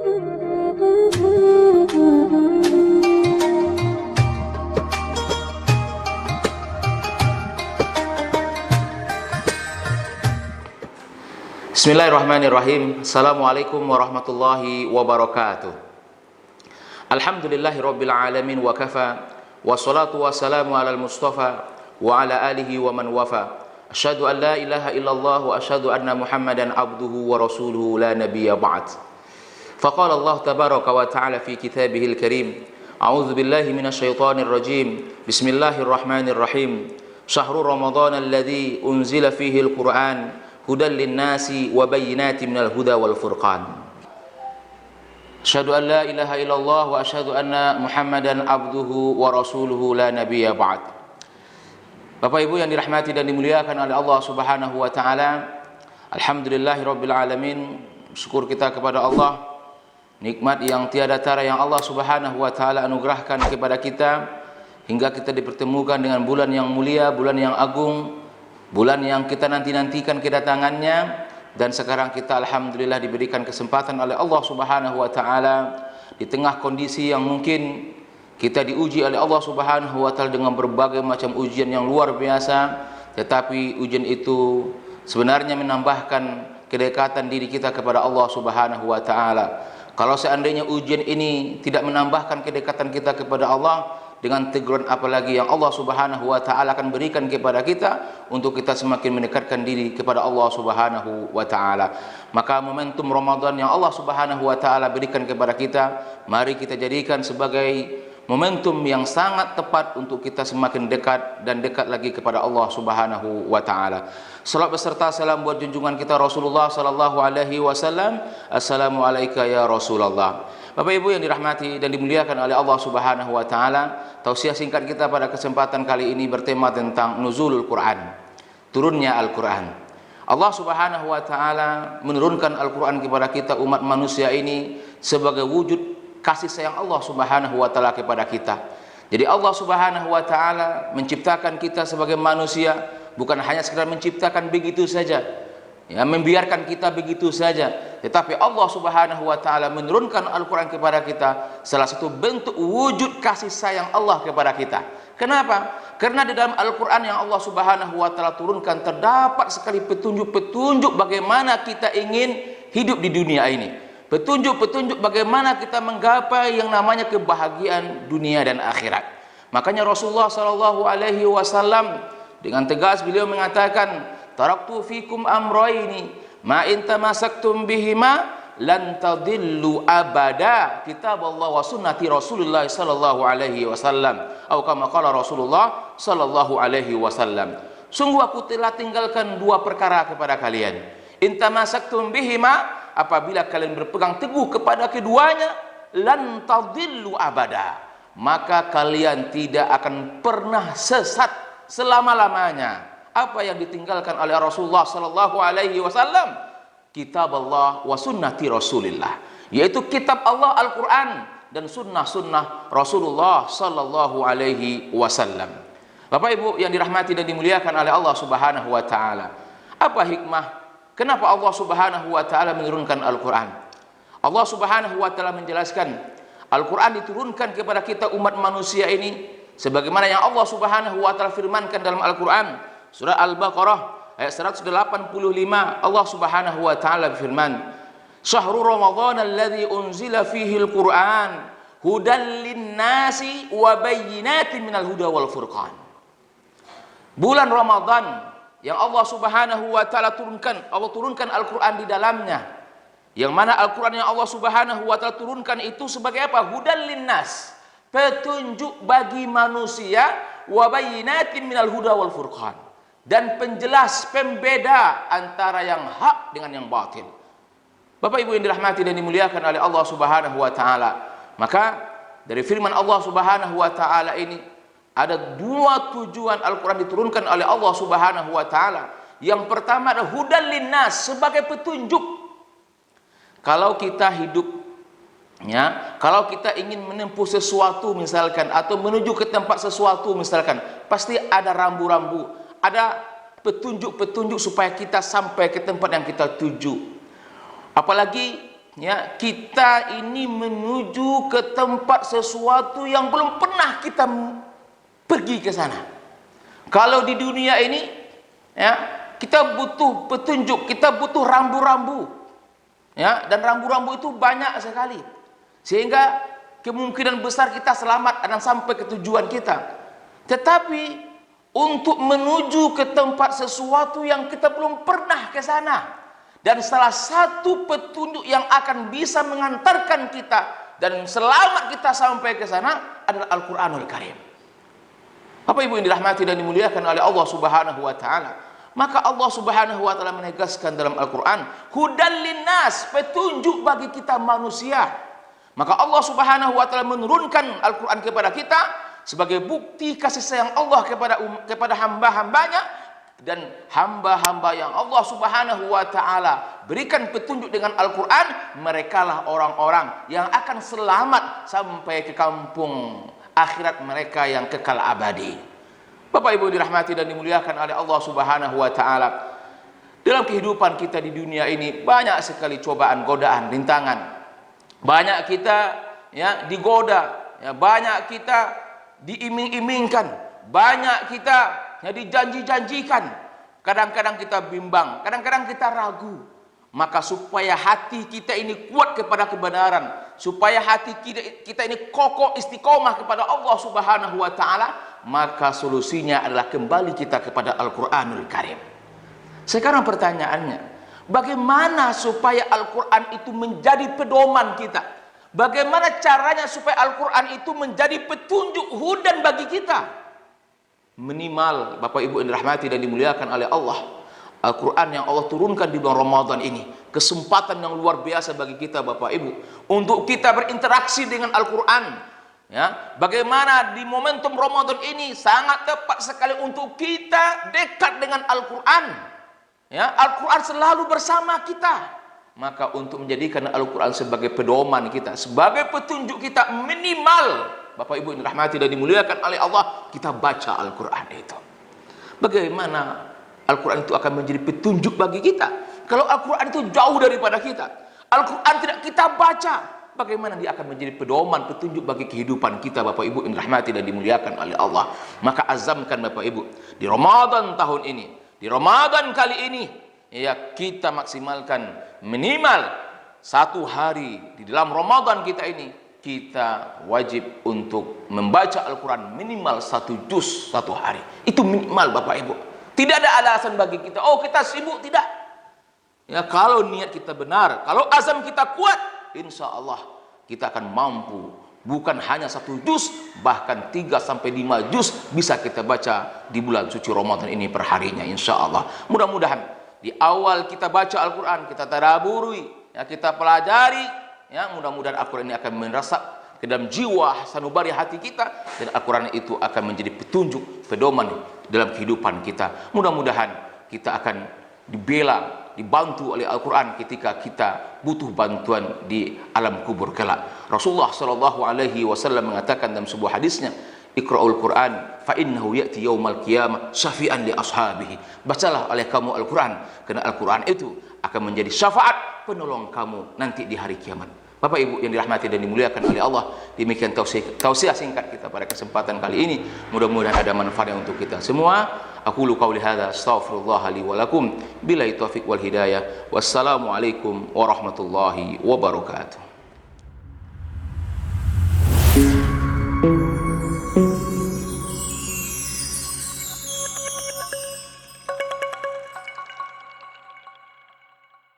Bismillahirrahmanirrahim. Assalamualaikum warahmatullahi wabarakatuh. Alhamdulillahi rabbil alamin wa kafa, wassalatu wassalamu ala al-mustafa wa ala alihi wa man wafa. Asyhadu an la ilaha illallah wa asyhadu anna Muhammadan abduhu wa rasuluhu la nabiyya ba'd. Faqala Allah tabaraka wa ta'ala fi kitabihil karim, a'udzu billahi minasyaitonir rajim. Bismillahirrahmanirrahim. Syahrul Ramadan alladzi unzila fihi al-Qur'an hudan linnasi wa bayyinatin minal huda wal furqan. Asyhadu an la ilaha illallah wa asyhadu anna Muhammadan abduhu wa rasuluhu la nabiyya ba'd. Bapak Ibu yang dirahmati dan dimuliakan oleh Allah Subhanahu wa taala, alhamdulillahirabbil alamin. Syukur kita kepada Allah, nikmat yang tiada tara yang Allah Subhanahu wa taala anugerahkan kepada kita hingga kita dipertemukan dengan bulan yang mulia, bulan yang agung, bulan yang kita nanti-nantikan kedatangannya, dan sekarang kita alhamdulillah diberikan kesempatan oleh Allah Subhanahu wa taala di tengah kondisi yang mungkin kita diuji oleh Allah Subhanahu wa taala dengan berbagai macam ujian yang luar biasa, tetapi ujian itu sebenarnya menambahkan kedekatan diri kita kepada Allah Subhanahu wa taala. Kalau seandainya ujian ini tidak menambahkan kedekatan kita kepada Allah, dengan teguran apalagi yang Allah Subhanahu wa taala akan berikan kepada kita untuk kita semakin mendekatkan diri kepada Allah Subhanahu wa taala. Maka momentum Ramadan yang Allah Subhanahu wa taala berikan kepada kita, mari kita jadikan sebagai momentum yang sangat tepat untuk kita semakin dekat dan dekat lagi kepada Allah Subhanahu wa taala. Salat beserta salam buat junjungan kita Rasulullah sallallahu alaihi wasallam. Assalamu alayka ya Rasulullah. Bapak Ibu yang dirahmati dan dimuliakan oleh Allah Subhanahu wa taala, tausiah singkat kita pada kesempatan kali ini bertema tentang nuzulul Quran, turunnya Al-Quran. Allah Subhanahu wa taala menurunkan Al-Quran kepada kita umat manusia ini sebagai wujud kasih sayang Allah Subhanahu wa taala kepada kita. Jadi Allah Subhanahu wa taala menciptakan kita sebagai manusia bukan hanya sekedar menciptakan begitu saja, ya, membiarkan kita begitu saja, tetapi Allah Subhanahu wa taala menurunkan Al-Quran kepada kita salah satu bentuk wujud kasih sayang Allah kepada kita. Kenapa? Karena di dalam Al-Quran yang Allah Subhanahu wa taala turunkan terdapat sekali petunjuk-petunjuk bagaimana kita ingin hidup di dunia ini. Petunjuk-petunjuk bagaimana kita menggapai yang namanya kebahagiaan dunia dan akhirat. Makanya Rasulullah sallallahu alaihi wasallam dengan tegas beliau mengatakan, taraktu fikum amrayni ma in tamasaktum bihima lan tadillu abada, kitab Allah wa sunnati Rasulullah sallallahu alaihi wasallam, atau kama qala Rasulullah sallallahu alaihi wasallam. Sungguh aku telah tinggalkan dua perkara kepada kalian. In tamasaktum bihima, apabila kalian berpegang teguh kepada keduanya, lan tadillu abada, maka kalian tidak akan pernah sesat selama-lamanya. Apa yang ditinggalkan oleh Rasulullah sallallahu alaihi wasallam? Kitab Allah wa sunnati Rasulillah, yaitu kitab Allah Al-Quran dan sunnah-sunnah Rasulullah sallallahu alaihi wasallam. Bapak Ibu yang dirahmati dan dimuliakan oleh Allah Subhanahu wa taala, apa hikmah kenapa Allah Subhanahu wa taala menurunkan Al-Quran? Allah Subhanahu wa taala menjelaskan Al-Quran diturunkan kepada kita umat manusia ini sebagaimana yang Allah Subhanahu wa taala firmankan dalam Al-Quran, surah Al-Baqarah ayat 185. Allah Subhanahu wa taala berfirman, Syahrul Ramadan alladzi unzila fihi al-Quran hudan linnasi wa bayyinatin minal huda wal furqan. Bulan Ramadan yang Allah Subhanahu wa taala turunkan, Allah turunkan Al-Quran di dalamnya, yang mana Al-Quran yang Allah Subhanahu wa taala turunkan itu sebagai apa? Hudan linnas, petunjuk bagi manusia, wa bayyinatin minal huda wal furqan, dan penjelas pembeda antara yang hak dengan yang batil. Bapak Ibu yang dirahmati dan dimuliakan oleh Allah Subhanahu wa taala, maka dari firman Allah Subhanahu wa taala ini ada dua tujuan Al-Quran diturunkan oleh Allah Subhanahu wa taala. Yang pertama adalah hudan linnas, sebagai petunjuk. Kalau kita hidup, ya, kalau kita ingin menempuh sesuatu misalkan, atau menuju ke tempat sesuatu misalkan, pasti ada rambu-rambu, ada petunjuk-petunjuk supaya kita sampai ke tempat yang kita tuju. Apalagi ya, kita ini menuju ke tempat sesuatu yang belum pernah kita pergi ke sana. Kalau di dunia ini, ya, kita butuh petunjuk, kita butuh rambu-rambu, ya, dan rambu-rambu itu banyak sekali, sehingga kemungkinan besar kita selamat dan sampai ke tujuan kita. Tetapi untuk menuju ke tempat sesuatu yang kita belum pernah ke sana, dan salah satu petunjuk yang akan bisa mengantarkan kita dan selamat kita sampai ke sana adalah Al-Quranul Karim. Bapak Ibu yang dirahmati dan dimuliakan oleh Allah Subhanahu wa taala, maka Allah Subhanahu wa taala menegaskan dalam Al-Quran, hudan linnas, petunjuk bagi kita manusia. Maka Allah Subhanahu wa taala menurunkan Al-Quran kepada kita sebagai bukti kasih sayang Allah kepada hamba-hambanya. Dan hamba-hamba yang Allah Subhanahu wa taala berikan petunjuk dengan Al-Quran, merekalah orang-orang yang akan selamat sampai ke kampung akhirat mereka yang kekal abadi. Bapak Ibu dirahmati dan dimuliakan oleh Allah Subhanahu wa taala, dalam kehidupan kita di dunia ini banyak sekali cobaan, godaan, rintangan. Banyak kita, ya, digoda, ya, banyak kita diiming-imingkan, banyak kita, ya, dijanji-janjikan. Kadang-kadang kita bimbang, kadang-kadang kita ragu. Maka supaya hati kita ini kuat kepada kebenaran, supaya hati kita ini kokoh istiqomah kepada Allah Subhanahu wa taala, maka solusinya adalah kembali kita kepada Al-Quranul Karim. Sekarang pertanyaannya, bagaimana supaya Al-Quran itu menjadi pedoman kita? Bagaimana caranya supaya Al-Quran itu menjadi petunjuk hudan bagi kita? Minimal Bapak Ibu yang dirahmati dan dimuliakan oleh Allah, Al-Quran yang Allah turunkan di bulan Ramadan ini, kesempatan yang luar biasa bagi kita Bapak Ibu untuk kita berinteraksi dengan Al-Quran, ya. Bagaimana di momentum Ramadan ini sangat tepat sekali untuk kita dekat dengan Al-Quran, ya. Al-Quran selalu bersama kita. Maka untuk menjadikan Al-Quran sebagai pedoman kita, sebagai petunjuk kita, minimal Bapak Ibu yang dirahmati dan dimuliakan oleh Allah, kita baca Al-Quran itu. Bagaimana Al-Quran itu akan menjadi petunjuk bagi kita kalau Al-Quran itu jauh daripada kita? Al-Quran tidak kita baca, bagaimana dia akan menjadi pedoman, petunjuk bagi kehidupan kita Bapak Ibu yang dirahmati dan dimuliakan oleh Allah? Maka azamkan Bapak Ibu, di Ramadan tahun ini, di Ramadan kali ini, ya, kita maksimalkan minimal 1 hari di dalam Ramadan kita ini, kita wajib untuk membaca Al-Quran minimal 1 juz 1 hari. Itu minimal Bapak Ibu. Tidak ada alasan bagi kita, oh kita sibuk, tidak. Ya, kalau niat kita benar, kalau azam kita kuat, insya Allah kita akan mampu. Bukan hanya 1 juz, bahkan 3-5 juz bisa kita baca di bulan suci Ramadan ini perharinya, insya Allah. Mudah-mudahan di awal kita baca Al-Quran, kita tadabburi, ya, kita pelajari, ya, mudah-mudahan Al-Quran ini akan meresap ke dalam jiwa sanubari hati kita, dan Al-Quran itu akan menjadi petunjuk, pedoman dalam kehidupan kita. Mudah-mudahan kita akan dibela, dibantu oleh Al-Quran ketika kita butuh bantuan di alam kubur kelak. Rasulullah SAW mengatakan dalam sebuah hadisnya, Iqra'ul Quran fa innahu ya'ti yaumal qiyamah syafi'an li ashabihi. Bacalah oleh kamu Al-Quran, karena Al-Quran itu akan menjadi syafaat penolong kamu nanti di hari kiamat. Bapak Ibu yang dirahmati dan dimuliakan oleh Allah, demikian tausiah singkat kita pada kesempatan kali ini. Mudah-mudahan ada manfaatnya untuk kita semua. Aqulu qauli hadza astaghfirullah li wa lakum, billahi taufiq wal hidayah. Wassalamu alaikum warahmatullahi wabarakatuh.